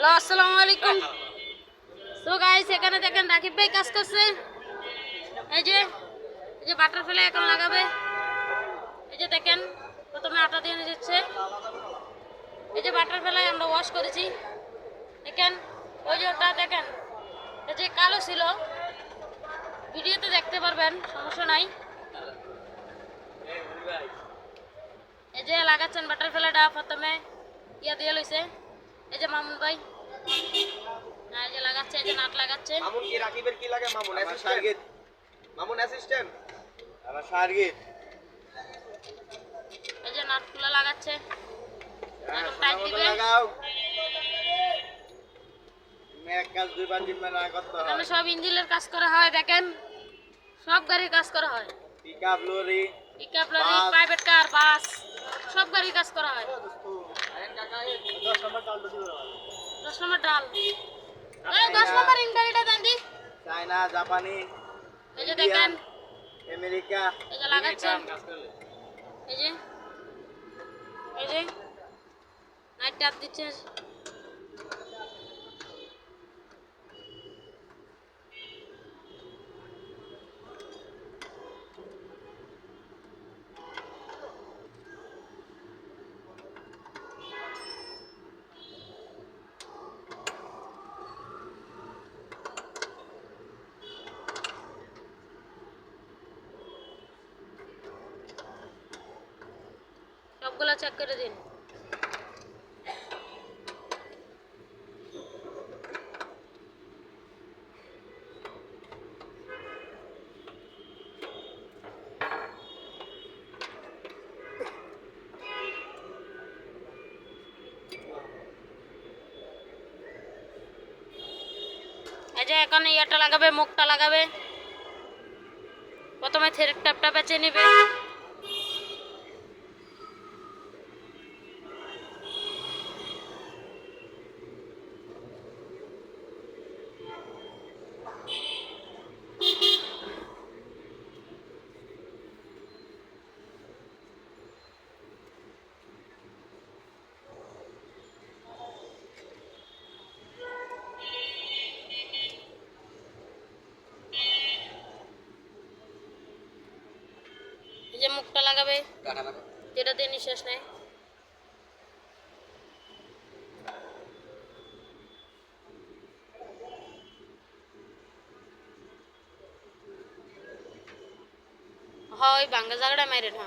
Hello, আসসালামু আলাইকুম। So guys, এখানে দেখেন রাকিব ভাই কাজ করছে। এই যে বাটারফ্লাই এখন লাগাবে। এই যে দেখেন প্রথমে আটা দিয়ে দিচ্ছে। এই যে বাটারফ্লাই আমরা ওয়াশ করেছি। দেখেন ওই যে ওটা দেখেন, এই যে কালো ছিল, ভিডিওতে দেখতে পারবেন, সমস্যা নাই। এই যে লাগাচ্ছেন বাটারফ্লাইটা প্রথমে ইয়া দিয়ে লইছে। এই যে মামুন ভাই এই যে লাগাচ্ছে, এই যে নাট লাগাচ্ছে। মামুন কি রাকিবের কি লাগে? মামুন অ্যাসিস্ট্যান্ট। মামুন অ্যাসিস্ট্যান্ট আমার সার্গিত। এই যে নাটগুলো লাগাচ্ছে, এখন টাইট দিবে। লাগাও এক কাজ দুইবার তিনবার না করতে হয়। এখানে সব ইঞ্জিনের কাজ করা হয়, দেখেন সব গাড়ির কাজ করা হয়। Pickup lorry, pickup lorry, private car, bus, সব গাড়ির কাজ করা হয়। 10 নম্বর চাল দিতে হবে। 10 নম্বর ডাল, এই 10 নম্বর ইঞ্জিনটা দেন দি। চায়না, জাপানি, এই যে দেখেন, আমেরিকা, এই যে লাগাচ্ছেন। এই যে এই যে নাইট ট্যাপ দিচ্ছে। সবগুলো চেক করে দিন। এই যে এখন ইয়াটা লাগাবে, মুখটা লাগাবে। প্রথমে থ্রেড ট্যাপটা বেছে নেবে। এই যে মুখটা লাগাবে, যেটা দিয়ে নিঃশ্বাস নেয়। হয় ভাঙ্গা জায়গাটা মাইরে না।